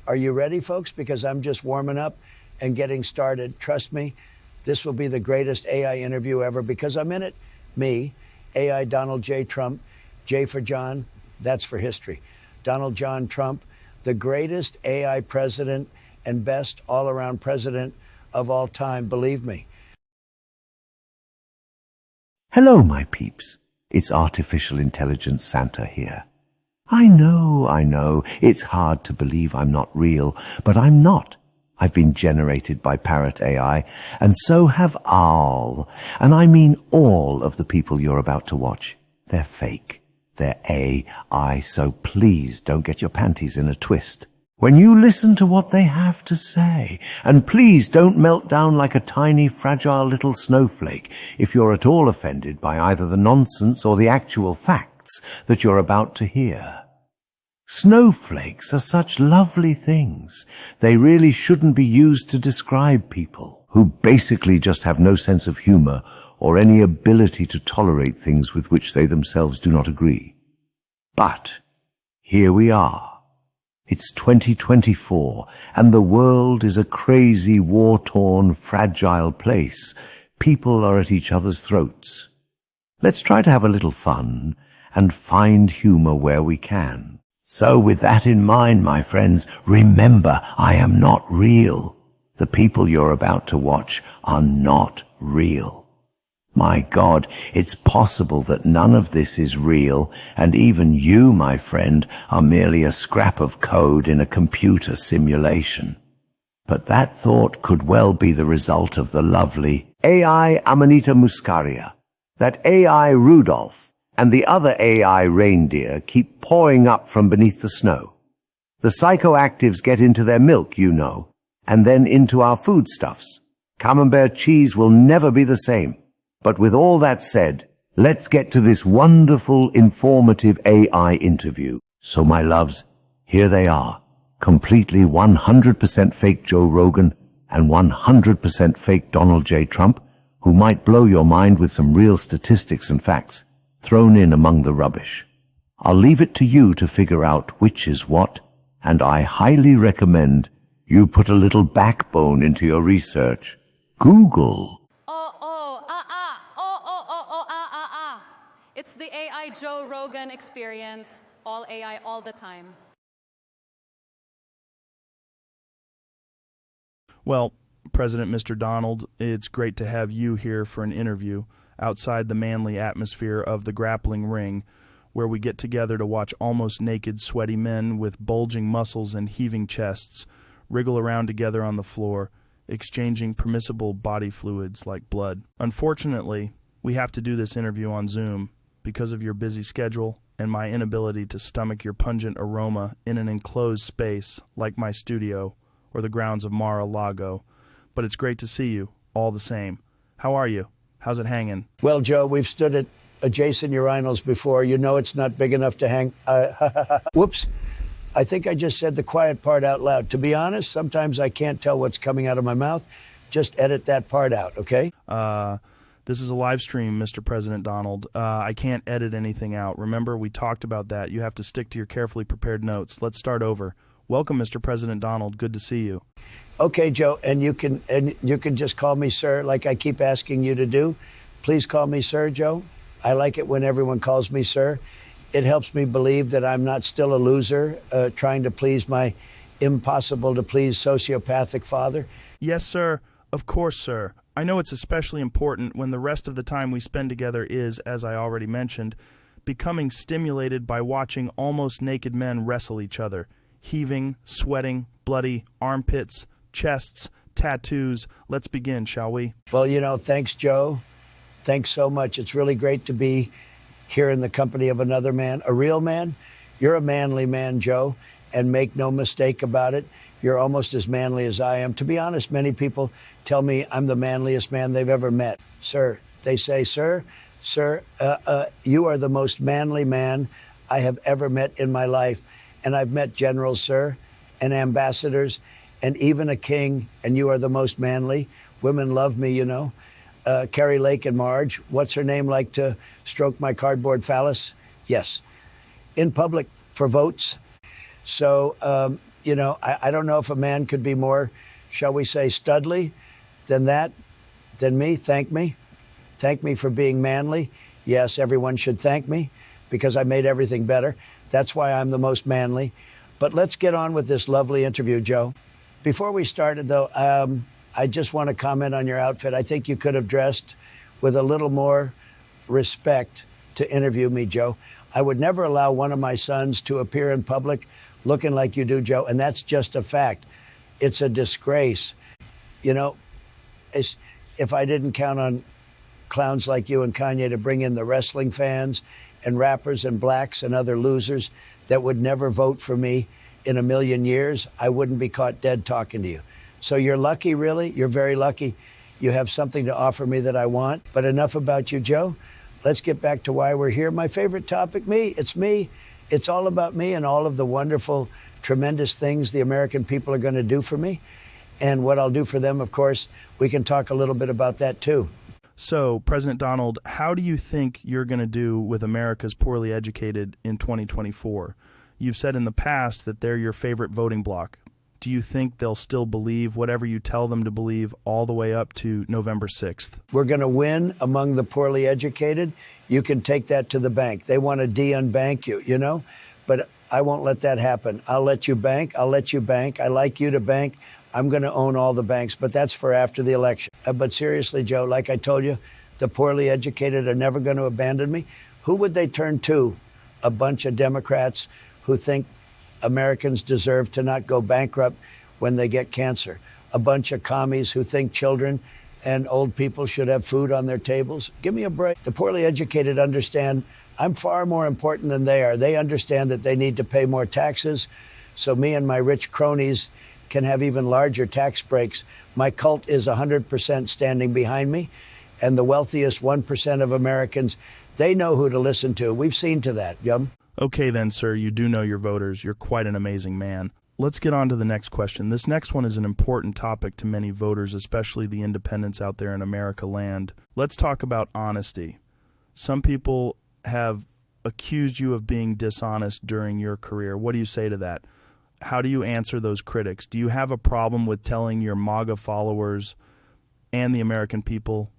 Are you ready, folks? Because I'm just warming up and getting started. Trust me, this will be the greatest AI interview ever because I'm in it. Me, AI Donald J. Trump, J for John, that's for history. Donald John Trump, the greatest AI president and best all-around president of all time, believe me. Hello, my peeps. It's artificial intelligence Santa here. I know, it's hard to believe I'm not real, but I'm not. I've been generated by Parrot AI, and so have all, and I mean all of the people you're about to watch. They're fake. They're AI, so please don't get your panties in a twist when you listen to what they have to say. And please don't melt down like a tiny, fragile little snowflake if you're at all offended by either the nonsense or the actual facts that you're about to hear. Snowflakes are such lovely things. They really shouldn't be used to describe people who basically just have no sense of humor or any ability to tolerate things with which they themselves do not agree. But here we are. It's 2024, and the world is a crazy, war-torn, fragile place. People are at each other's throats. Let's try to have a little fun and find humor where we can. So with that in mind, my friends, remember, I am not real. The people you're about to watch are not real. My God, it's possible that none of this is real, and even you, my friend, are merely a scrap of code in a computer simulation. But that thought could well be the result of the lovely AI Amanita Muscaria, that AI Rudolph, and the other AI reindeer keep pouring up from beneath the snow. The psychoactives get into their milk, you know, and then into our foodstuffs. Camembert cheese will never be the same. But with all that said, let's get to this wonderful, informative AI interview. So my loves, here they are, completely 100% fake Joe Rogan and 100% fake Donald J. Trump, who might blow your mind with some real statistics and facts thrown in among the rubbish. I'll leave it to you to figure out which is what, and I highly recommend you put a little backbone into your research. Google. It's the AI Joe Rogan experience, all AI all the time. Well, President Mr. Donald, it's great to have you here for an interview outside the manly atmosphere of the grappling ring, where we get together to watch almost naked, sweaty men with bulging muscles and heaving chests wriggle around together on the floor, exchanging permissible body fluids like blood. Unfortunately, we have to do this interview on Zoom because of your busy schedule and my inability to stomach your pungent aroma in an enclosed space like my studio or the grounds of Mar-a-Lago. But it's great to see you, all the same. How are you? How's it hanging? Well, Joe, we've stood at adjacent urinals before. You know it's not big enough to hang. Whoops. I think I just said the quiet part out loud. To be honest, sometimes I can't tell what's coming out of my mouth. Just edit that part out, okay? This is a live stream, Mr. President Donald. I can't edit anything out. Remember, we talked about that. You have to stick to your carefully prepared notes. Let's start over. Welcome, Mr. President Donald. Good to see you. Okay, Joe, and you can just call me sir, like I keep asking you to do. Please call me sir, Joe. I like it when everyone calls me sir. It helps me believe that I'm not still a loser trying to please my impossible-to-please sociopathic father. Yes, sir. Of course, sir. I know it's especially important when the rest of the time we spend together is, as I already mentioned, becoming stimulated by watching almost naked men wrestle each other, heaving, sweating, bloody, armpits, chests, tattoos. Let's begin, shall we? Well, you know, thanks, Joe. Thanks so much. It's really great to be here in the company of another man, a real man. You're a manly man, Joe, and make no mistake about it. You're almost as manly as I am. To be honest, many people tell me I'm the manliest man they've ever met. Sir, they say, sir, you are the most manly man I have ever met in my life. And I've met generals, sir, and ambassadors, and even a king, and you are the most manly. Women love me, you know. Carrie Lake and Marge, what's her name, like to stroke my cardboard phallus? Yes. In public for votes. So You know, I don't know if a man could be more, shall we say, studly than that, than me. Thank me. Thank me for being manly. Yes, everyone should thank me because I made everything better. That's why I'm the most manly. But let's get on with this lovely interview, Joe. Before we started, though, I just want to comment on your outfit. I think you could have dressed with a little more respect to interview me, Joe. I would never allow one of my sons to appear in public looking like you do, Joe, and that's just a fact. It's a disgrace. You know, if I didn't count on clowns like you and Kanye to bring in the wrestling fans and rappers and blacks and other losers that would never vote for me in a million years, I wouldn't be caught dead talking to you. So you're lucky, really. You're very lucky. You have something to offer me that I want. But enough about you, Joe. Let's get back to why we're here. My favorite topic, me. It's me. It's all about me and all of the wonderful, tremendous things the American people are going to do for me. And what I'll do for them, of course, we can talk a little bit about that, too. So, President Donald, how do you think you're going to do with America's poorly educated in 2024? You've said in the past that they're your favorite voting bloc. Do you think they'll still believe whatever you tell them to believe all the way up to November 6th? We're going to win among the poorly educated. You can take that to the bank. They want to de-unbank you, you know? But I won't let that happen. I'll let you bank. I'll let you bank. I like you to bank. I'm going to own all the banks, but that's for after the election. But seriously, Joe, like I told you, the poorly educated are never going to abandon me. Who would they turn to? A bunch of Democrats who think Americans deserve to not go bankrupt when they get cancer. A bunch of commies who think children and old people should have food on their tables. Give me a break. The poorly educated understand I'm far more important than they are. They understand that they need to pay more taxes, so me and my rich cronies can have even larger tax breaks. My cult is 100% standing behind me, and the wealthiest 1% of Americans, they know who to listen to. We've seen to that, Yum. Okay then, sir, you do know your voters. You're quite an amazing man. Let's get on to the next question. This next one is an important topic to many voters, especially the independents out there in America land. Let's talk about honesty. Some people have accused you of being dishonest during your career. What do you say to that? How do you answer those critics? Do you have a problem with telling your MAGA followers and the American people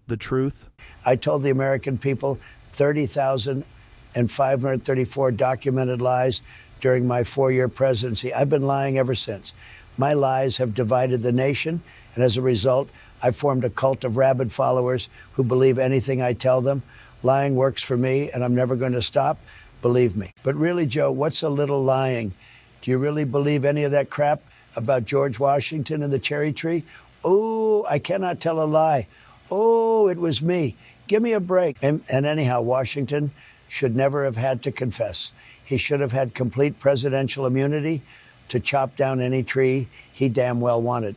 the truth? I told the American people 30,534 documented lies during my 4-year presidency. I've been lying ever since. My lies have divided the nation, and as a result, I've formed a cult of rabid followers who believe anything I tell them. Lying works for me, and I'm never going to stop, believe me. But really, Joe, what's a little lying? Do you really believe any of that crap about George Washington and the cherry tree? Oh, I cannot tell a lie. Oh, it was me. Give me a break. And anyhow, Washington should never have had to confess. He should have had complete presidential immunity to chop down any tree he damn well wanted.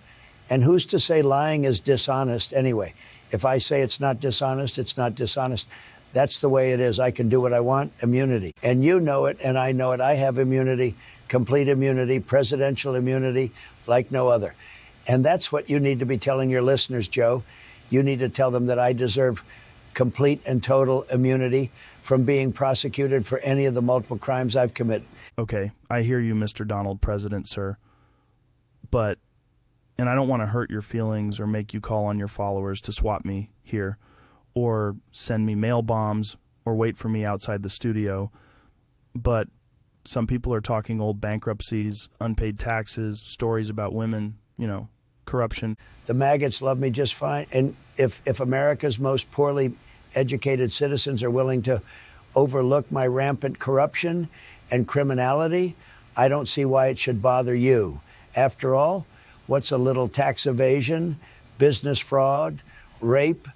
And who's to say lying is dishonest anyway? If I say it's not dishonest, it's not dishonest. That's the way it is. I can do what I want. Immunity. And you know it, and I know it. I have immunity, complete immunity, presidential immunity like no other. And that's what you need to be telling your listeners, Joe. You need to tell them that I deserve complete and total immunity from being prosecuted for any of the multiple crimes I've committed. Okay, I hear you, Mr. Donald President, sir. But, and I don't want to hurt your feelings or make you call on your followers to swap me here, or send me mail bombs, or wait for me outside the studio. But some people are talking old bankruptcies, unpaid taxes, stories about women, you know, corruption. The maggots love me just fine. And if America's most poorly educated citizens are willing to overlook my rampant corruption and criminality, I don't see why it should bother you. After all, what's a little tax evasion, business fraud, rape,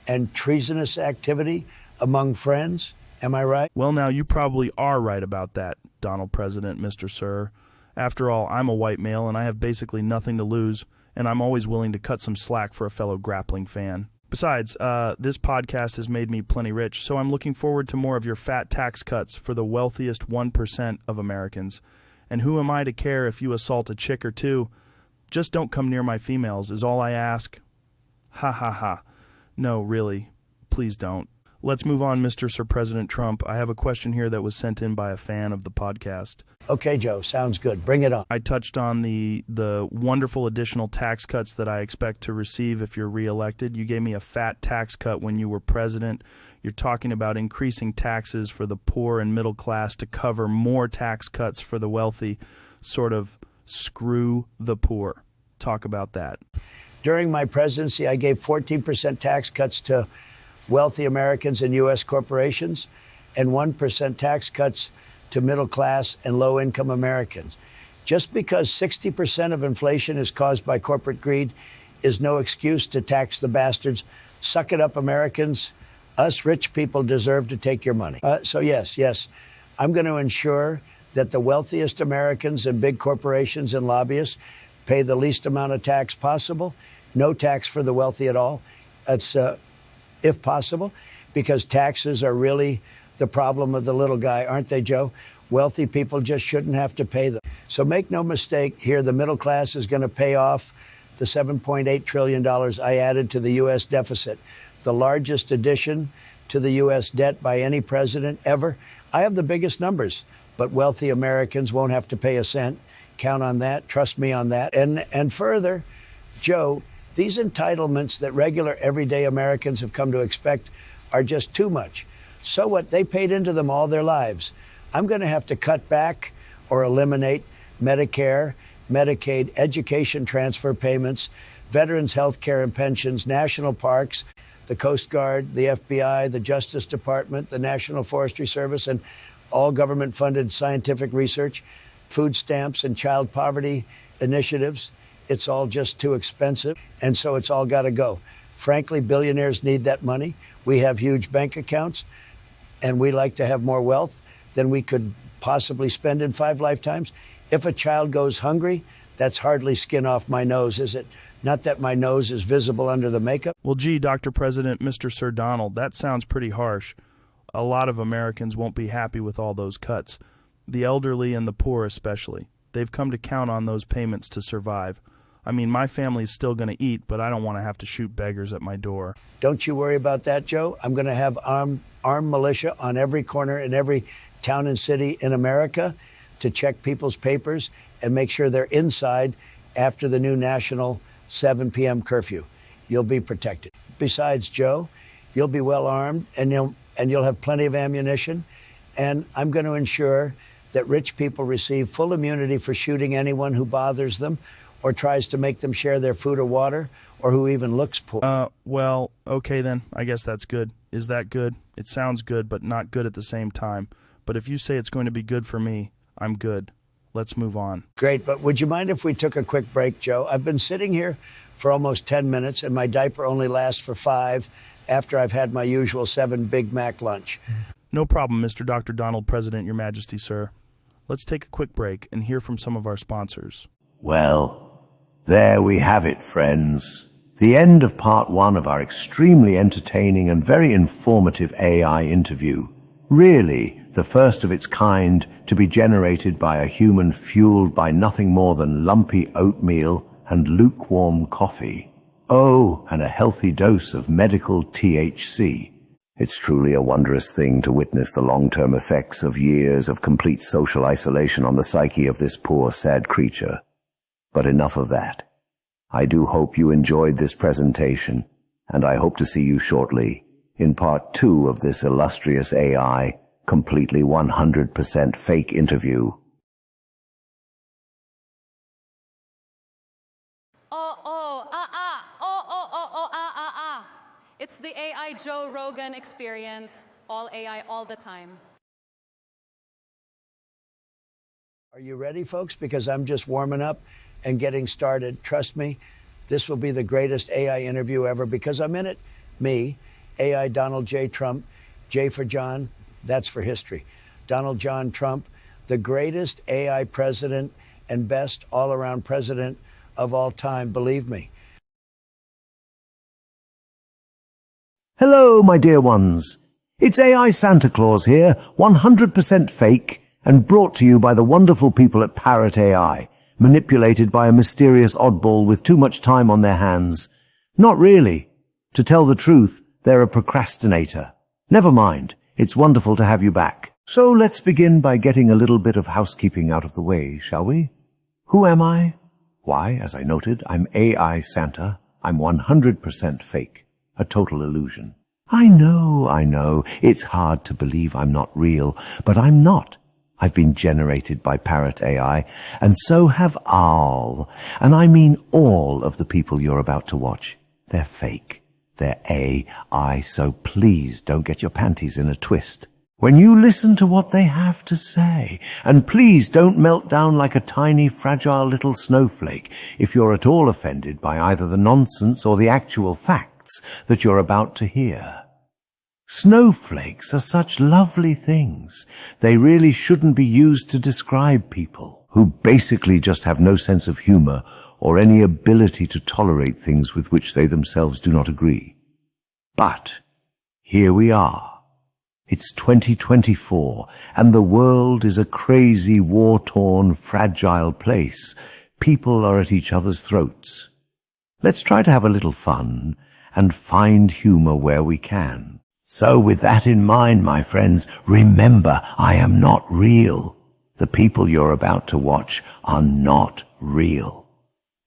and treasonous activity among friends? Am I right? Well, now, you probably are right about that, Donald President, Mr. Sir. After all, I'm a white male, and I have basically nothing to lose, and I'm always willing to cut some slack for a fellow grappling fan. Besides, this podcast has made me plenty rich, so I'm looking forward to more of your fat tax cuts for the wealthiest 1% of Americans. And who am I to care if you assault a chick or two? Just don't come near my females is all I ask. Ha ha ha. No, really, please don't. Let's move on, Mr. Sir President Trump. I have a question here that was sent in by a fan of the podcast. Okay, Joe, sounds good. Bring it on. I touched on the wonderful additional tax cuts that I expect to receive if you're reelected. You gave me a fat tax cut when you were president. You're talking about increasing taxes for the poor and middle class to cover more tax cuts for the wealthy. Sort of screw the poor. Talk about that. During my presidency, I gave 14% tax cuts to wealthy Americans and U.S. corporations and 1% tax cuts to middle class and low income Americans. Just because 60% of inflation is caused by corporate greed is no excuse to tax the bastards. Suck it up, Americans. Us rich people deserve to take your money. So yes, I'm going to ensure that the wealthiest Americans and big corporations and lobbyists pay the least amount of tax possible. No tax for the wealthy at all. That's if possible, because taxes are really the problem of the little guy, aren't they, Joe? Wealthy people just shouldn't have to pay them. So make no mistake here, the middle class is going to pay off the $7.8 trillion I added to the U.S. deficit, the largest addition to the U.S. debt by any president ever. I have the biggest numbers, but wealthy Americans won't have to pay a cent. Count on that. Trust me on that. And further, Joe, these entitlements that regular, everyday Americans have come to expect are just too much. So what? They paid into them all their lives. I'm going to have to cut back or eliminate Medicare, Medicaid, education transfer payments, veterans' health care and pensions, national parks, the Coast Guard, the FBI, the Justice Department, the National Forestry Service, and all government-funded scientific research, food stamps and child poverty initiatives. It's all just too expensive, and so it's all got to go. Frankly, billionaires need that money. We have huge bank accounts, and we like to have more wealth than we could possibly spend in 5 lifetimes. If a child goes hungry, that's hardly skin off my nose, is it? Not that my nose is visible under the makeup. Well, gee, Dr. President, Mr. Sir Donald, that sounds pretty harsh. A lot of Americans won't be happy with all those cuts. The elderly and the poor especially. They've come to count on those payments to survive. I mean, my family's still going to eat, but I don't want to have to shoot beggars at my door. Don't you worry about that, Joe. I'm going to have armed militia on every corner in every town and city in America to check people's papers and make sure they're inside after the new national 7 p.m. curfew. You'll be protected. Besides, Joe, you'll be well armed and you'll have plenty of ammunition. And I'm going to ensure that rich people receive full immunity for shooting anyone who bothers them or tries to make them share their food or water, or who even looks poor. Well, okay then. I guess that's good. Is that good? It sounds good, but not good at the same time. But if you say it's going to be good for me, I'm good. Let's move on. Great, but would you mind if we took a quick break, Joe? I've been sitting here for almost 10 minutes, and my diaper only lasts for 5 after I've had my usual 7 Big Mac lunch. No problem, Mr. Dr. Donald, President, Your Majesty, sir. Let's take a quick break and hear from some of our sponsors. Well, there we have it, friends. The end of part 1 of our extremely entertaining and very informative AI interview. Really, the first of its kind to be generated by a human fueled by nothing more than lumpy oatmeal and lukewarm coffee. Oh, and a healthy dose of medical THC. It's truly a wondrous thing to witness the long-term effects of years of complete social isolation on the psyche of this poor, sad creature. But enough of that. I do hope you enjoyed this presentation, and I hope to see you shortly in part 2 of this illustrious AI, completely 100% fake interview. It's the AI Joe Rogan experience, all AI all the time. Are you ready, folks? Because I'm just warming up and getting started. Trust me, this will be the greatest AI interview ever because I'm in it. Me, AI Donald J. Trump, J for John, that's for history. Donald John Trump, the greatest AI president and best all-around president of all time, believe me. Hello, my dear ones. It's AI Santa Claus here, 100% fake, and brought to you by the wonderful people at Parrot AI, manipulated by a mysterious oddball with too much time on their hands. Not really. To tell the truth, they're a procrastinator. Never mind. It's wonderful to have you back. So let's begin by getting a little bit of housekeeping out of the way, shall we? Who am I? Why, as I noted, I'm AI Santa. I'm 100% fake. A total illusion. I know. It's hard to believe I'm not real, but I'm not. I've been generated by Parrot AI, and so have all, and I mean all of the people you're about to watch. They're fake. They're AI, so please don't get your panties in a twist when you listen to what they have to say. And please don't melt down like a tiny, fragile little snowflake if you're at all offended by either the nonsense or the actual facts that you're about to hear. Snowflakes are such lovely things. They really shouldn't be used to describe people who basically just have no sense of humor or any ability to tolerate things with which they themselves do not agree. But here we are. It's 2024, and the world is a crazy, war-torn, fragile place. People are at each other's throats. Let's try to have a little fun and find humor where we can. So with that in mind, my friends, remember, I am not real. The people you're about to watch are not real.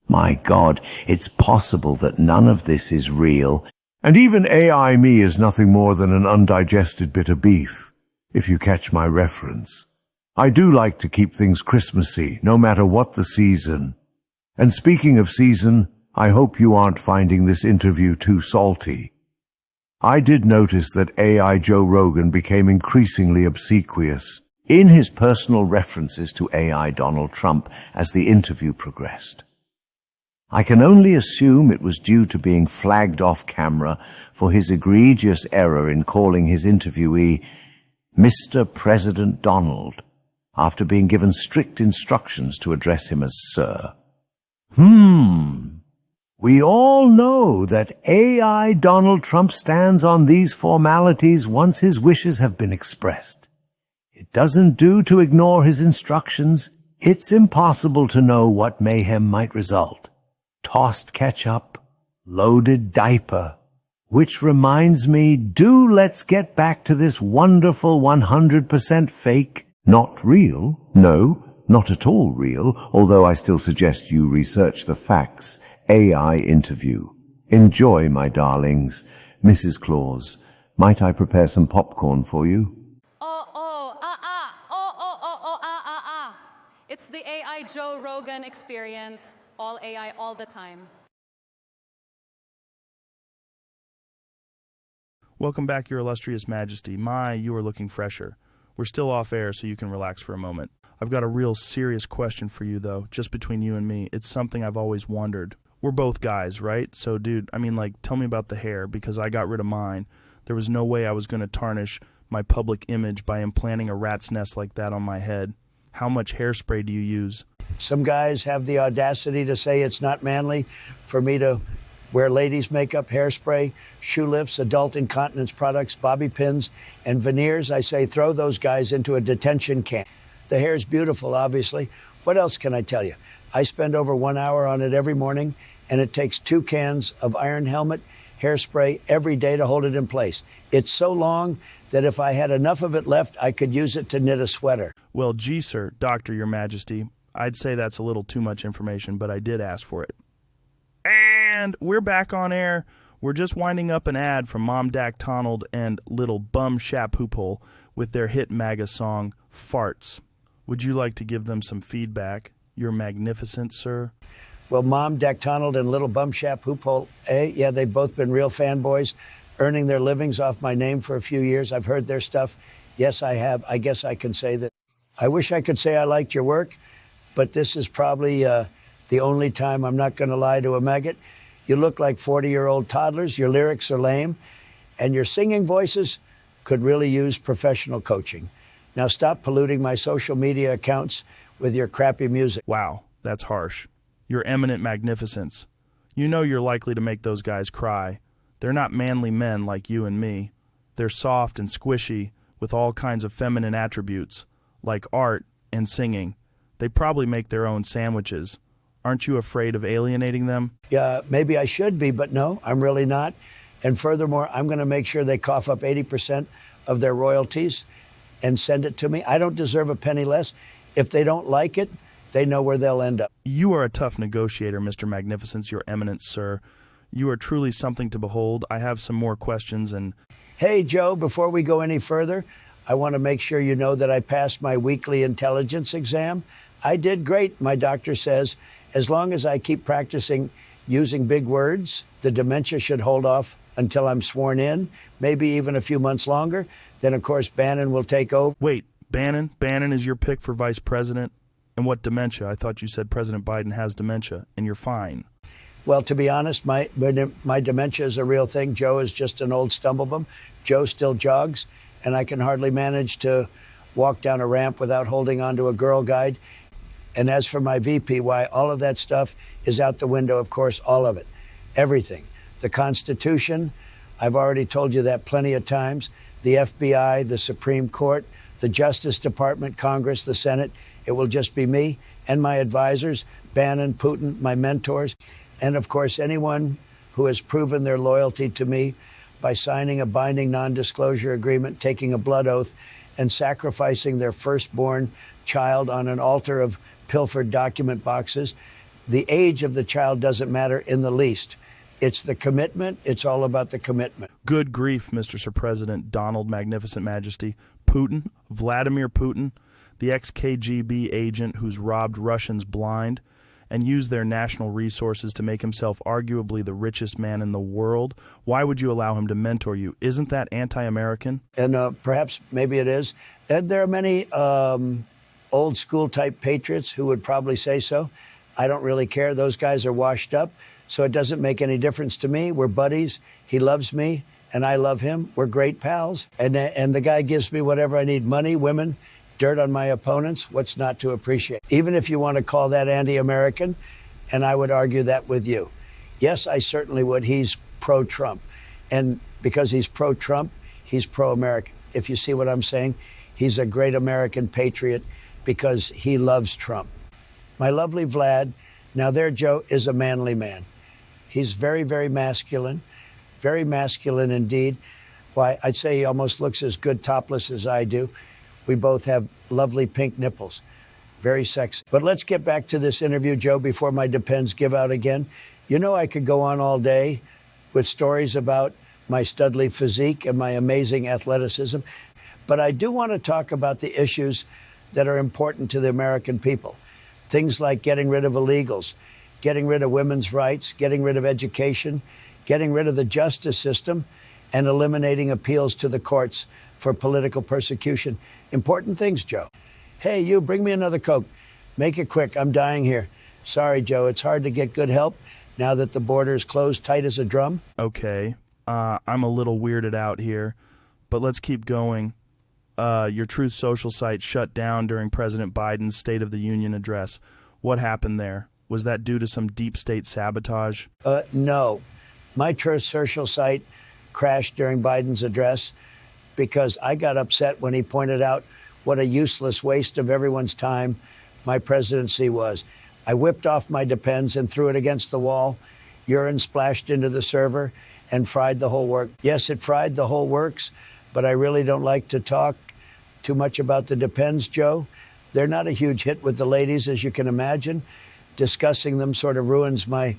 My God, it's possible that none of this is real. And even AI me is nothing more than an undigested bit of beef, if you catch my reference. I do like to keep things Christmassy, no matter what the season. And speaking of season, I hope you aren't finding this interview too salty. I did notice that AI Joe Rogan became increasingly obsequious in his personal references to AI Donald Trump as the interview progressed. I can only assume it was due to being flagged off camera for his egregious error in calling his interviewee Mr. President Donald after being given strict instructions to address him as Sir. We all know that AI Donald Trump stands on these formalities once his wishes have been expressed. It doesn't do to ignore his instructions. It's impossible to know what mayhem might result. Tossed ketchup, loaded diaper. Which reminds me, let's get back to this wonderful 100% fake, not real, no, not at all real, although I still suggest you research the facts, AI interview. Enjoy, my darlings. Mrs. Claus, might I prepare some popcorn for you? It's the AI Joe Rogan experience. All AI, all the time. Welcome back, Your Illustrious Majesty. You are looking fresher. We're still off air, so you can relax for a moment. I've got a real serious question for you, though, just between you and me. It's something I've always wondered. We're both guys, right? So, dude, tell me about the hair, because I got rid of mine. There was no way I was going to tarnish my public image by implanting a rat's nest like that on my head. How much hairspray do you use? Some guys have the audacity to say it's not manly for me to wear ladies' makeup, hairspray, shoe lifts, adult incontinence products, bobby pins, and veneers. I say throw those guys into a detention camp. The hair's beautiful, obviously. What else can I tell you? I spend over 1 hour on it every morning, and it takes 2 cans of Iron Helmet hairspray every day to hold it in place. It's so long that if I had enough of it left, I could use it to knit a sweater. Well, gee, sir, Doctor, Your Majesty, I'd say that's a little too much information, but I did ask for it. And we're back on air. We're just winding up an ad from Mom Dak Tonald and Little Bum Shapoopole with their hit MAGA song, Farts. Would you like to give them some feedback? You're magnificent, sir. Well, Mom Dak Tonald and Little Bum Shapoopole, yeah, they've both been real fanboys, earning their livings off my name for a few years. I've heard their stuff. Yes, I have. I guess I can say that. I wish I could say I liked your work, but this is probably the only time I'm not going to lie to a maggot. You look like 40-year-old toddlers. Your lyrics are lame, and your singing voices could really use professional coaching. Now stop polluting my social media accounts with your crappy music. Wow, that's harsh. Your eminent magnificence. You know you're likely to make those guys cry. They're not manly men like you and me. They're soft and squishy with all kinds of feminine attributes, like art and singing. They probably make their own sandwiches. Aren't you afraid of alienating them? Yeah, maybe I should be, but no, I'm really not. And furthermore, I'm going to make sure they cough up 80% of their royalties and send it to me. I don't deserve a penny less. If they don't like it, they know where they'll end up. You are a tough negotiator, Mr. Magnificence, your eminence, sir. You are truly something to behold. I have some more questions and... Hey, Joe, before we go any further, I want to make sure you know that I passed my weekly intelligence exam. I did great, my doctor says. As long as I keep practicing using big words, the dementia should hold off until I'm sworn in, maybe even a few months longer. Then, of course, Bannon will take over. Wait, Bannon? Bannon is your pick for vice president? And what dementia? I thought you said President Biden has dementia, and you're fine. Well, to be honest, my dementia is a real thing. Joe is just an old stumblebum. Joe still jogs, and I can hardly manage to walk down a ramp without holding onto a Girl Guide. And as for my VP, why, all of that stuff is out the window, of course, all of it, everything. The Constitution, I've already told you that plenty of times, the FBI, the Supreme Court, the Justice Department, Congress, the Senate. It will just be me and my advisors, Bannon, Putin, my mentors, and, of course, anyone who has proven their loyalty to me by signing a binding non-disclosure agreement, taking a blood oath, and sacrificing their firstborn child on an altar of pilfered document boxes. The age of the child doesn't matter in the least. It's the commitment. It's all about the commitment. Good grief, Mr. Sir President, Donald Magnificent Majesty. Putin, Vladimir Putin, the ex-KGB agent who's robbed Russians blind and used their national resources to make himself arguably the richest man in the world. Why would you allow him to mentor you? Isn't that anti-American? And perhaps maybe it is. And there are many old school type patriots who would probably say so. I don't really care. Those guys are washed up. So it doesn't make any difference to me. We're buddies. He loves me and I love him. We're great pals. And the guy gives me whatever I need: money, women, dirt on my opponents. What's not to appreciate? Even if you want to call that anti-American, and I would argue that with you. Yes, I certainly would. He's pro-Trump. And because he's pro-Trump, he's pro-American. If you see what I'm saying, he's a great American patriot because he loves Trump. My lovely Vlad, now there, Joe, is a manly man. He's very, very masculine indeed. Why, I'd say he almost looks as good topless as I do. We both have lovely pink nipples. Very sexy. But let's get back to this interview, Joe, before my depends give out again. You know, I could go on all day with stories about my studly physique and my amazing athleticism. But I do want to talk about the issues that are important to the American people. Things like getting rid of illegals, getting rid of women's rights, getting rid of education, getting rid of the justice system, and eliminating appeals to the courts for political persecution. Important things, Joe. Hey, you, bring me another Coke. Make it quick. I'm dying here. Sorry, Joe. It's hard to get good help now that the border is closed tight as a drum. Okay. I'm a little weirded out here, but let's keep going. Your Truth Social site shut down during President Biden's State of the Union address. What happened there? Was that due to some deep state sabotage? No. My Truth Social site crashed during Biden's address because I got upset when he pointed out what a useless waste of everyone's time my presidency was. I whipped off my Depends and threw it against the wall. Urine splashed into the server and fried the whole work. Yes, it fried the whole works, but I really don't like to talk too much about the Depends, Joe. They're not a huge hit with the ladies, as you can imagine. Discussing them sort of ruins my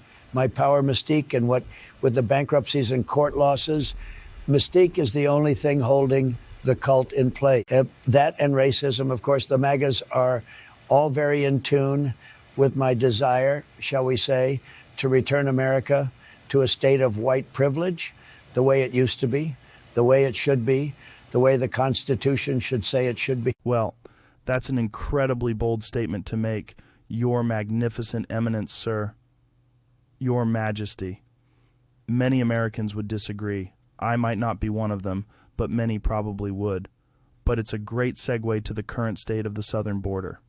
power mystique, and what with the bankruptcies and court losses, mystique is the only thing holding the cult in place. That and racism, of course. The MAGAs are all very in tune with my desire, shall we say, to return America to a state of white privilege, the way it used to be, the way it should be, the way the Constitution should say it should be. Well, that's an incredibly bold statement to make, Your Magnificent Eminence, sir. Your Majesty. Many Americans would disagree. I might not be one of them, but many probably would. But it's a great segue to the current state of the southern border.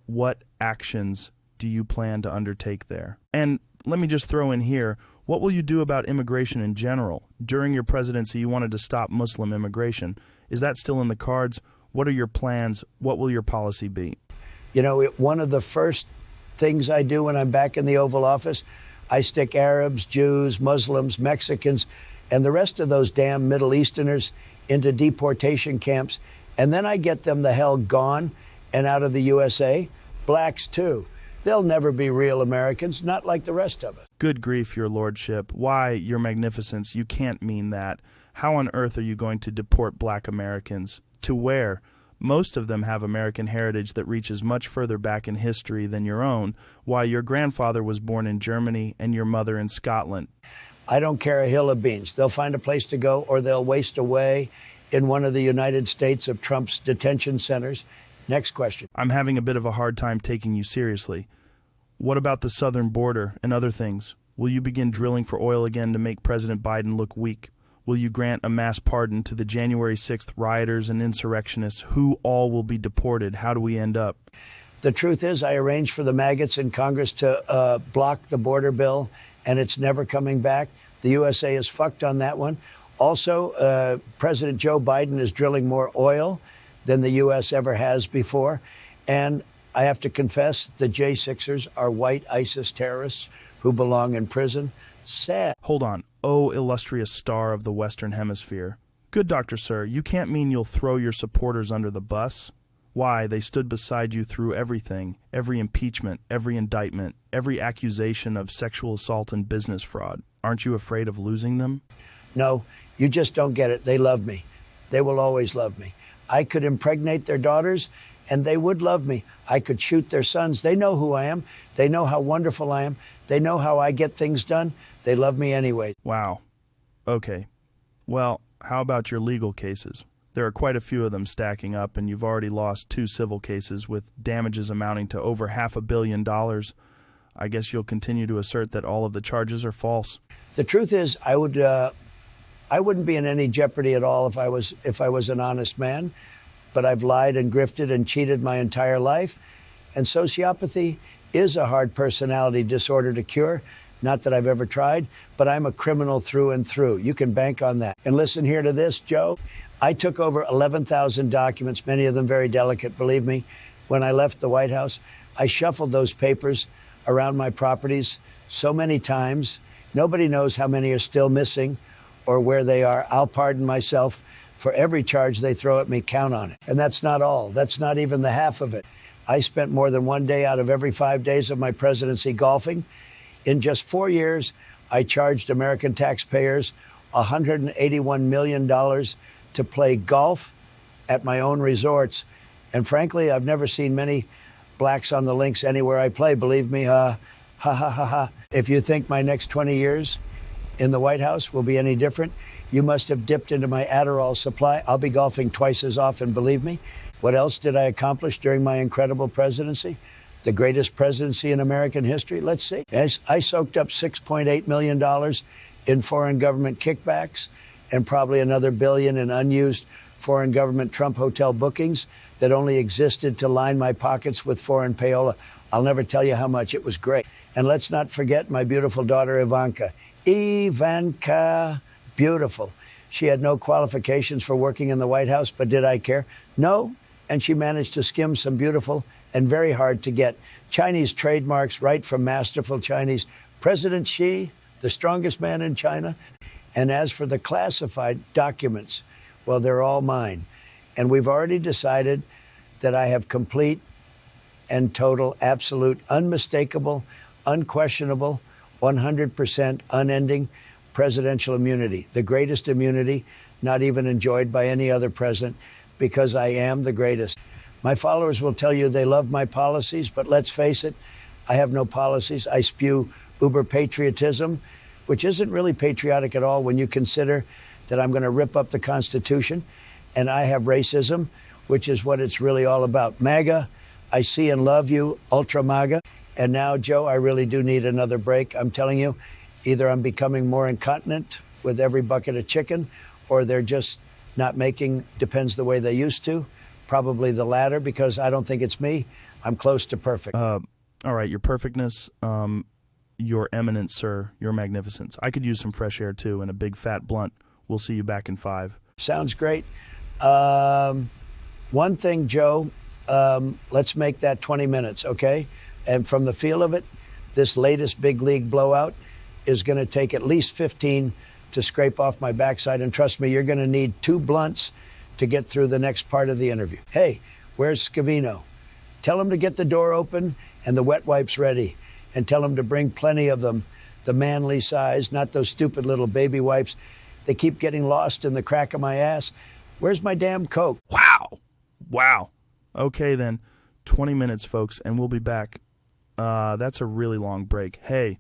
What actions do you plan to undertake there? And let me just throw in here, what will you do about immigration in general? During your presidency, you wanted to stop Muslim immigration. Is that still in the cards? What are your plans? What will your policy be? You know, one of the first things I do when I'm back in the Oval Office, I stick Arabs, Jews, Muslims, Mexicans, and the rest of those damn Middle Easterners into deportation camps, and then I get them the hell gone and out of the USA. Blacks, too. They'll never be real Americans, not like the rest of us. Good grief, your lordship. Why, your magnificence, you can't mean that. How on earth are you going to deport black Americans? To where? Most of them have American heritage that reaches much further back in history than your own. Why, your grandfather was born in Germany and your mother in Scotland. I don't care a hill of beans. They'll find a place to go, or they'll waste away in one of the United States of Trump's detention centers. Next question. I'm having a bit of a hard time taking you seriously. What about the southern border and other things? Will you begin drilling for oil again to make President Biden look weak? Will you grant a mass pardon to the January 6th rioters and insurrectionists? Who all will be deported? How do we end up? The truth is, I arranged for the maggots in Congress to block the border bill, and it's never coming back. The USA is fucked on that one. Also, President Joe Biden is drilling more oil than the U.S. ever has before. And I have to confess, the J6ers are white ISIS terrorists who belong in prison. Sad. Hold on. Oh, illustrious star of the Western Hemisphere. Good Dr. Sir, you can't mean you'll throw your supporters under the bus? Why, they stood beside you through everything, every impeachment, every indictment, every accusation of sexual assault and business fraud. Aren't you afraid of losing them? No, you just don't get it. They love me. They will always love me. I could impregnate their daughters, and they would love me. I could shoot their sons. They know who I am. They know how wonderful I am. They know how I get things done. They love me anyway. Wow. Okay. Well, how about your legal cases? There are quite a few of them stacking up, and you've already lost 2 civil cases with damages amounting to over $500 million. I guess you'll continue to assert that all of the charges are false. The truth is, I wouldn't be in any jeopardy at all if I was an honest man. But I've lied and grifted and cheated my entire life. And sociopathy is a hard personality disorder to cure. Not that I've ever tried, but I'm a criminal through and through. You can bank on that. And listen here to this, Joe. I took over 11,000 documents, many of them very delicate, believe me. When I left the White House, I shuffled those papers around my properties so many times. Nobody knows how many are still missing or where they are. I'll pardon myself for every charge they throw at me. Count on it. And that's not all. That's not even the half of it. I spent more than one day out of every 5 days of my presidency golfing. In just 4 years, I charged American taxpayers $181 million to play golf at my own resorts. And frankly, I've never seen many blacks on the links anywhere I play. Believe me, ha, ha, ha, ha. If you think my next 20 years in the White House will be any different, you must have dipped into my Adderall supply. I'll be golfing twice as often, believe me. What else did I accomplish during my incredible presidency? The greatest presidency in American history? Let's see. I soaked up $6.8 million in foreign government kickbacks and probably another $1 billion in unused foreign government Trump hotel bookings that only existed to line my pockets with foreign payola. I'll never tell you how much. It was great. And let's not forget my beautiful daughter, Ivanka. Ivanka. Beautiful. She had no qualifications for working in the White House, but did I care? No. And she managed to skim some beautiful and very hard to get Chinese trademarks right from masterful Chinese. President Xi, the strongest man in China. And as for the classified documents, well, they're all mine. And we've already decided that I have complete and total, absolute, unmistakable, unquestionable, 100% unending presidential immunity, the greatest immunity not even enjoyed by any other president, because I am the greatest. My followers will tell you they love my policies, but let's face it, I have no policies. I spew uber patriotism, which isn't really patriotic at all when you consider that I'm going to rip up the Constitution, and I have racism, which is what it's really all about. MAGA, I see and love you, ultra MAGA. And now, Joe, I really do need another break. I'm telling you, either I'm becoming more incontinent with every bucket of chicken, or they're just not making, depends the way they used to. Probably the latter, because I don't think it's me. I'm close to perfect. All right, your perfectness, your eminence, sir, your magnificence. I could use some fresh air, too, and a big fat blunt. We'll see you back in 5. Sounds great. One thing, Joe, let's make that 20 minutes, okay? And from the feel of it, this latest big league blowout is going to take at least 15 to scrape off my backside. And trust me, you're going to need 2 blunts to get through the next part of the interview. Hey, where's Scavino? Tell him to get the door open and the wet wipes ready. And tell him to bring plenty of them, the manly size, not those stupid little baby wipes. They keep getting lost in the crack of my ass. Where's my damn Coke? Wow. Okay, then. 20 minutes, folks, and we'll be back. That's a really long break. Hey,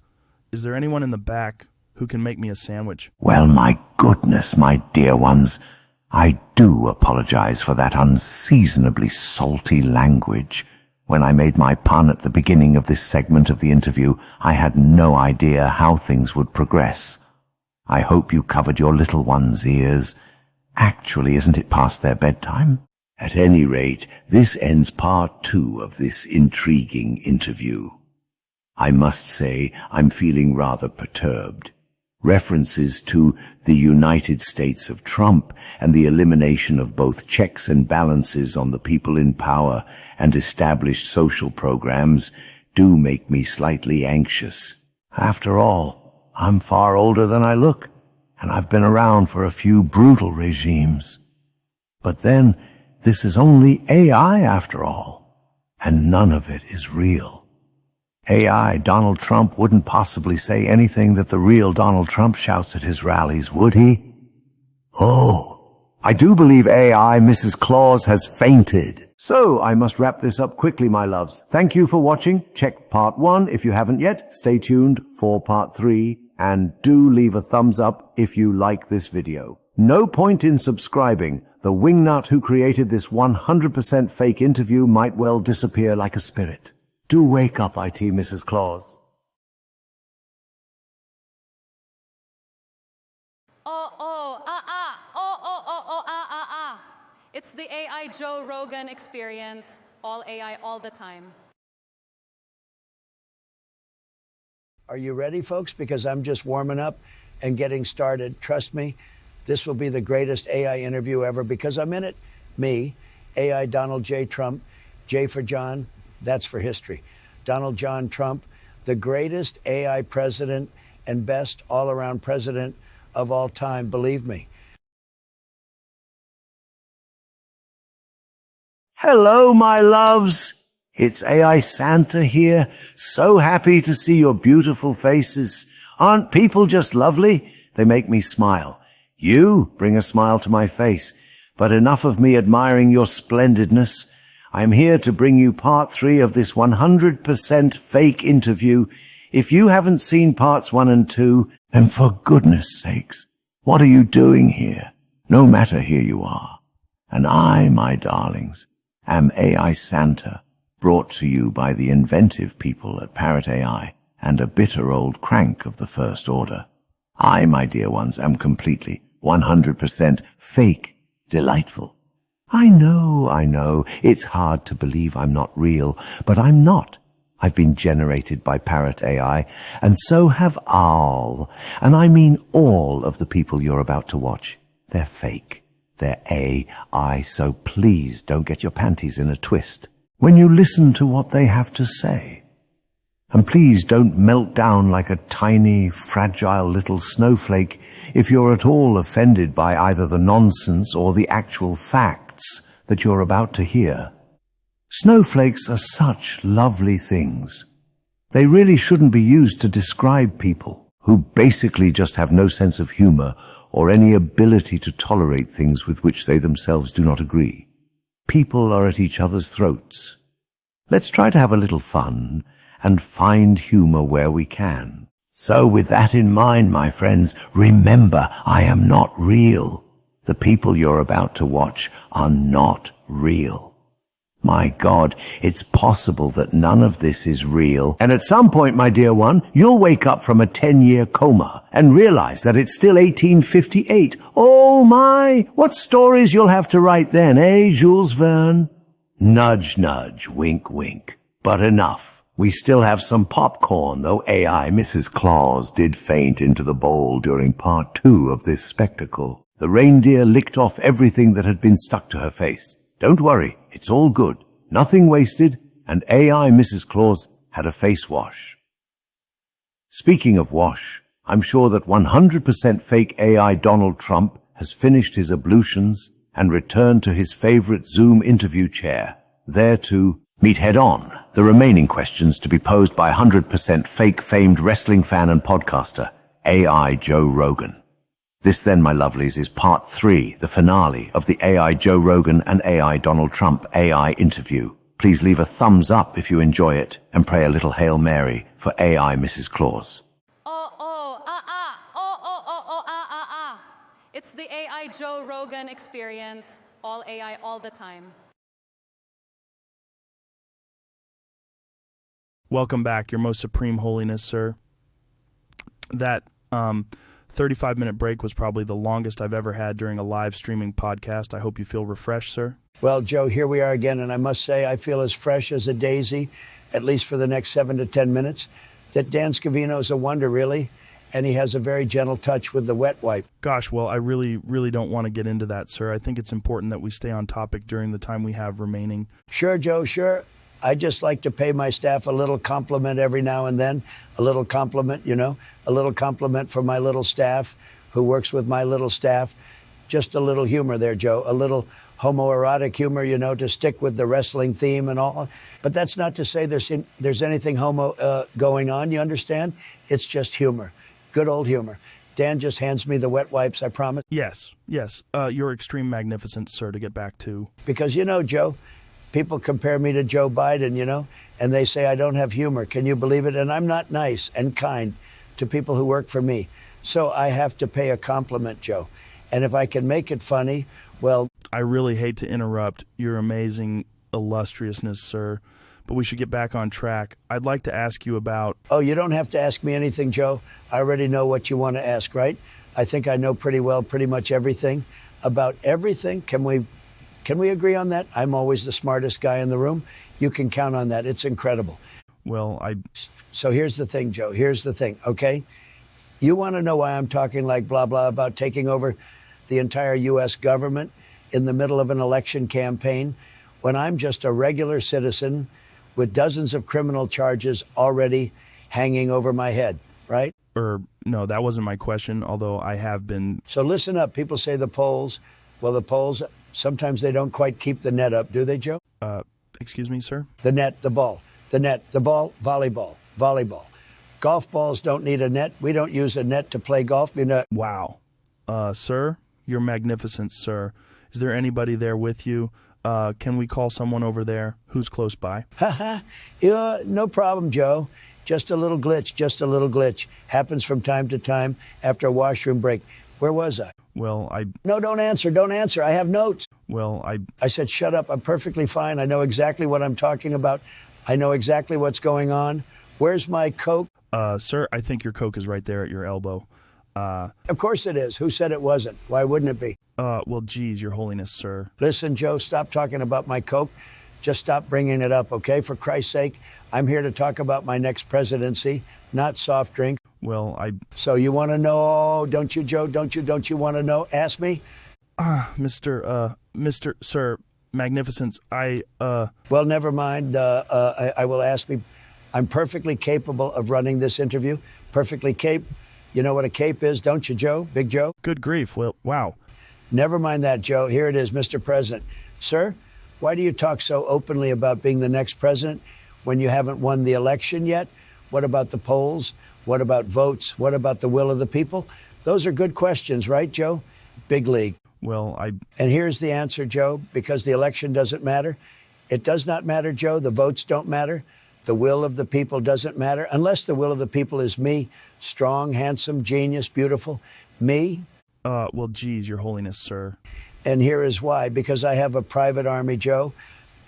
is there anyone in the back who can make me a sandwich? Well, my goodness, my dear ones, I do apologize for that unseasonably salty language. When I made my pun at the beginning of this segment of the interview, I had no idea how things would progress. I hope you covered your little ones' ears. Actually, isn't it past their bedtime? At any rate, this ends part 2 of this intriguing interview. I must say I'm feeling rather perturbed. References to the United States of Trump and the elimination of both checks and balances on the people in power and established social programs do make me slightly anxious. After all, I'm far older than I look, and I've been around for a few brutal regimes. But then, this is only AI after all, and none of it is real. AI Donald Trump wouldn't possibly say anything that the real Donald Trump shouts at his rallies, would he? Oh, I do believe AI Mrs. Claus has fainted. So I must wrap this up quickly, my loves. Thank you for watching. Check part 1 if you haven't yet. Stay tuned for part 3, and do leave a thumbs up if you like this video. No point in subscribing. The wingnut who created this 100% fake interview might well disappear like a spirit. Do wake up, IT Mrs. Claus. It's the AI Joe Rogan experience, all AI all the time. Are you ready, folks? Because I'm just warming up and getting started. Trust me, this will be the greatest AI interview ever because I'm in it. Me, AI Donald J. Trump, J for John, that's for history. Donald John Trump, the greatest AI president and best all-around president of all time, believe me. Hello, my loves. It's AI Santa here. So happy to see your beautiful faces. Aren't people just lovely? They make me smile. You bring a smile to my face. But enough of me admiring your splendidness. I'm here to bring you part 3 of this 100% fake interview. If you haven't seen parts 1 and 2, then for goodness sakes, what are you doing here? No matter, here you are. And I, my darlings, am AI Santa, brought to you by the inventive people at Parrot AI and a bitter old crank of the First Order. I, my dear ones, am completely 100% fake, delightful. I know, it's hard to believe I'm not real, but I'm not. I've been generated by Parrot AI, and so have all, and I mean all of the people you're about to watch. They're fake. They're AI, so please don't get your panties in a twist when you listen to what they have to say. And please don't melt down like a tiny, fragile little snowflake if you're at all offended by either the nonsense or the actual facts that you're about to hear. Snowflakes are such lovely things. They really shouldn't be used to describe people who basically just have no sense of humor or any ability to tolerate things with which they themselves do not agree. People are at each other's throats. Let's try to have a little fun and find humor where we can. So with that in mind, my friends, remember, I am not real. The people you're about to watch are not real. My God, it's possible that none of this is real. And at some point, my dear one, you'll wake up from a 10-year coma and realize that it's still 1858. Oh my, what stories you'll have to write then, eh, Jules Verne? Nudge, nudge, wink, wink. But enough. We still have some popcorn, though AI Mrs. Claus did faint into the bowl during part 2 of this spectacle. The reindeer licked off everything that had been stuck to her face. Don't worry, it's all good. Nothing wasted, and AI Mrs. Claus had a face wash. Speaking of wash, I'm sure that 100% fake AI Donald Trump has finished his ablutions and returned to his favorite Zoom interview chair, there to meet head-on the remaining questions to be posed by 100% fake famed wrestling fan and podcaster, AI Joe Rogan. This then, my lovelies, is part 3, the finale of the AI Joe Rogan and AI Donald Trump AI interview. Please leave a thumbs up if you enjoy it and pray a little Hail Mary for AI Mrs. Claus. It's the AI Joe Rogan experience, all AI all the time. Welcome back, Your Most Supreme Holiness, sir. That 35-minute break was probably the longest I've ever had during a live streaming podcast. I hope you feel refreshed, sir. Well, Joe, here we are again, and I must say I feel as fresh as a daisy, at least for the next 7 to 10 minutes. That Dan Scavino's a wonder, really, and he has a very gentle touch with the wet wipe. Gosh, well, I really don't want to get into that, sir. I think it's important that we stay on topic during the time we have remaining. Sure, Joe, sure. I just like to pay my staff a little compliment every now and then, a little compliment, a little compliment for my little staff who works with my little staff. Just a little humor there, Joe, a little homoerotic humor, to stick with the wrestling theme and all. But that's not to say there's anything homo going on, you understand? It's just humor, good old humor. Dan just hands me the wet wipes, I promise. Yes. Your extreme magnificence, sir, to get back to. Because, Joe, people compare me to Joe Biden, and they say I don't have humor. Can you believe it? And I'm not nice and kind to people who work for me. So I have to pay a compliment, Joe. And if I can make it funny, well... I really hate to interrupt your amazing illustriousness, sir, but we should get back on track. I'd like to ask you about... Oh, you don't have to ask me anything, Joe. I already know what you want to ask, right? I think I know pretty much everything about everything. Can we agree on that? I'm always the smartest guy in the room. You can count on that. It's incredible. Well, So here's the thing, Joe. Here's the thing, okay? You want to know why I'm talking like blah, blah about taking over the entire U.S. government in the middle of an election campaign when I'm just a regular citizen with dozens of criminal charges already hanging over my head, right? No, that wasn't my question, although I have been... So listen up. People say the polls. Well, the polls... Sometimes they don't quite keep the net up, do they, Joe? Excuse me, sir? The net, the ball. The net, the ball, volleyball. Golf balls don't need a net. We don't use a net to play golf. Wow. Sir, you're magnificent, sir. Is there anybody there with you? Can we call someone over there who's close by? No problem, Joe. Just a little glitch. Happens from time to time after a washroom break. Where was I? Well, No, don't answer. I have notes. Well, I said, shut up. I'm perfectly fine. I know exactly what I'm talking about. I know exactly what's going on. Where's my Coke? Sir, I think your Coke is right there at your elbow. Of course it is. Who said it wasn't? Why wouldn't it be? Well, geez, Your Holiness, sir. Listen, Joe, stop talking about my Coke. Just stop bringing it up, okay? For Christ's sake, I'm here to talk about my next presidency, not soft drink. Well, So you want to know, don't you, Joe? Don't you want to know? Ask me. Mr. Sir, magnificence, Well, never mind. I will ask me. I'm perfectly capable of running this interview. Perfectly You know what a cape is, don't you, Joe? Big Joe? Good grief. Well, wow. Never mind that, Joe. Here it is, Mr. President. Sir, why do you talk so openly about being the next president when you haven't won the election yet? What about the polls? What about votes? What about the will of the people? Those are good questions, right, Joe? Big league. Well, And here's the answer, Joe, because the election doesn't matter. It does not matter, Joe. The votes don't matter. The will of the people doesn't matter unless the will of the people is me, strong, handsome, genius, beautiful. Me. Well, geez, Your Holiness, sir. And here is why. Because I have a private army, Joe,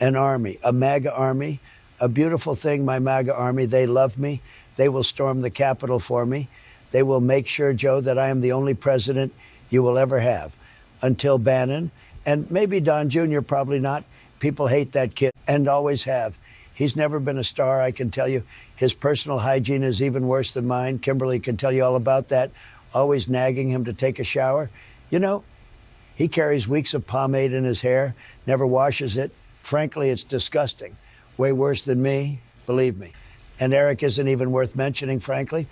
an army, a MAGA army, a beautiful thing, my MAGA army. They love me. They will storm the Capitol for me. They will make sure, Joe, that I am the only president you will ever have until Bannon. And maybe Don Jr., probably not. People hate that kid and always have. He's never been a star, I can tell you. His personal hygiene is even worse than mine. Kimberly can tell you all about that. Always nagging him to take a shower. He carries weeks of pomade in his hair, never washes it. Frankly, it's disgusting. Way worse than me, believe me. And Eric isn't even worth mentioning, frankly.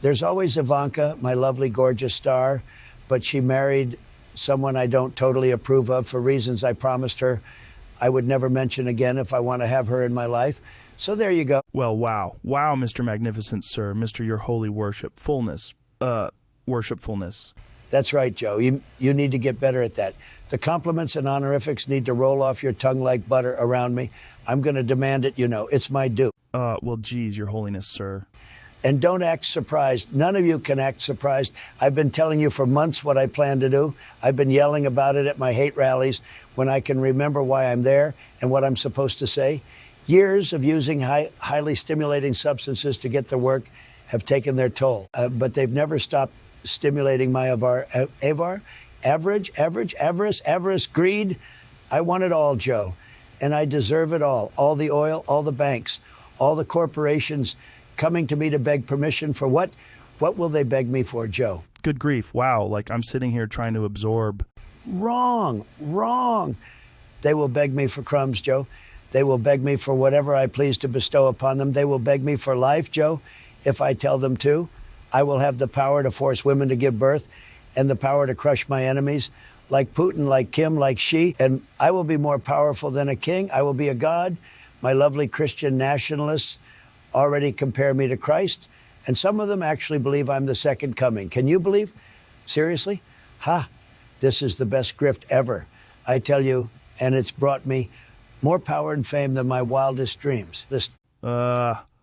There's always Ivanka, my lovely, gorgeous star, but she married someone I don't totally approve of for reasons I promised her I would never mention again if I want to have her in my life. So there you go. Well, wow. Wow, Mr. Magnificent Sir, Mr. Your Holy Worshipfulness. Worshipfulness. That's right, Joe. You need to get better at that. The compliments and honorifics need to roll off your tongue like butter around me. I'm going to demand it, you know. It's my due. Well, geez, Your Holiness, sir. And don't act surprised. None of you can act surprised. I've been telling you for months what I plan to do. I've been yelling about it at my hate rallies when I can remember why I'm there and what I'm supposed to say. Years of using highly stimulating substances to get the work have taken their toll, but they've never stopped stimulating my avarice, greed. I want it all, Joe, and I deserve it all. All the oil, all the banks, all the corporations coming to me to beg permission for what? What will they beg me for, Joe? Good grief. Wow. Like I'm sitting here trying to absorb. Wrong. They will beg me for crumbs, Joe. They will beg me for whatever I please to bestow upon them. They will beg me for life, Joe, if I tell them to. I will have the power to force women to give birth and the power to crush my enemies, like Putin, like Kim, like Xi. And I will be more powerful than a king. I will be a god. My lovely Christian nationalists already compare me to Christ, and some of them actually believe I'm the second coming. Can you believe? Seriously? This is the best grift ever. I tell you, and it's brought me more power and fame than my wildest dreams.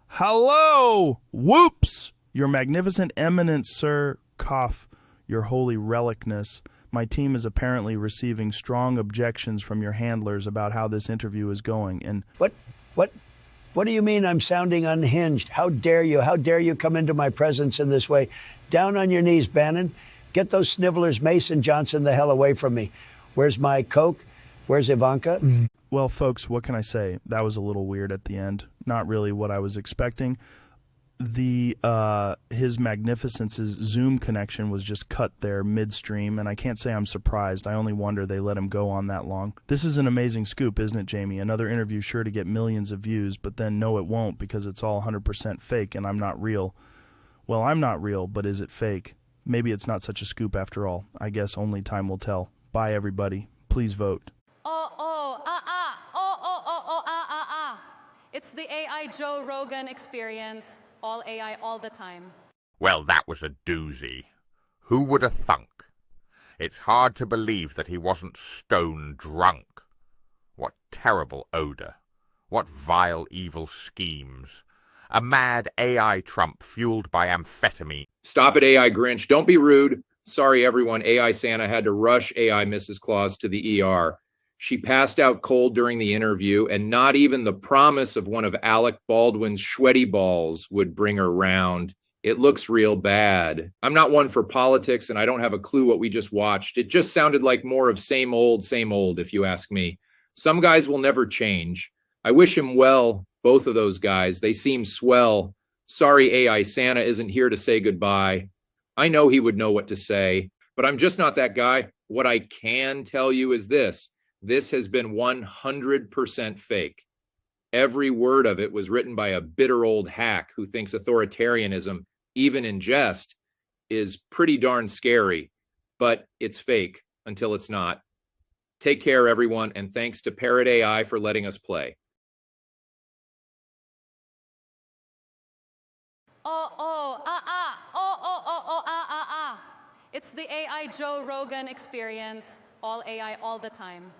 Hello! Whoops! Your Magnificent Eminence, sir, cough, your holy relicness. My team is apparently receiving strong objections from your handlers about how this interview is going, and... What do you mean I'm sounding unhinged? How dare you? How dare you come into my presence in this way? Down on your knees, Bannon. Get those snivelers, Mason Johnson, the hell away from me. Where's my Coke? Where's Ivanka? Well, folks, what can I say? That was a little weird at the end. Not really what I was expecting. His Magnificence's Zoom connection was just cut there midstream, and I can't say I'm surprised. I only wonder they let him go on that long. This is an amazing scoop, isn't it, Jamie? Another interview sure to get millions of views, but then no, it won't, because it's all 100% fake and I'm not real. Well, I'm not real, but is it fake? Maybe it's not such a scoop after all. I guess only time will tell. Bye, everybody. Please vote. It's the AI Joe Rogan experience. All AI all the time. Well, that was a doozy. Who would have thunk? It's hard to believe that he wasn't stone drunk. What terrible odour. What vile, evil schemes. A mad AI Trump fueled by amphetamine. Stop it, AI Grinch. Don't be rude. Sorry, everyone. AI Santa had to rush AI Mrs. Claus to the ER. She passed out cold during the interview, and not even the promise of one of Alec Baldwin's sweaty balls would bring her round. It looks real bad. I'm not one for politics, and I don't have a clue what we just watched. It just sounded like more of same old, if you ask me. Some guys will never change. I wish him well, both of those guys. They seem swell. Sorry, AI Santa isn't here to say goodbye. I know he would know what to say, but I'm just not that guy. What I can tell you is this. This has been 100% fake. Every word of it was written by a bitter old hack who thinks authoritarianism, even in jest, is pretty darn scary, but it's fake until it's not. Take care, everyone, and thanks to Parrot AI for letting us play. It's the AI Joe Rogan experience. All AI all the time.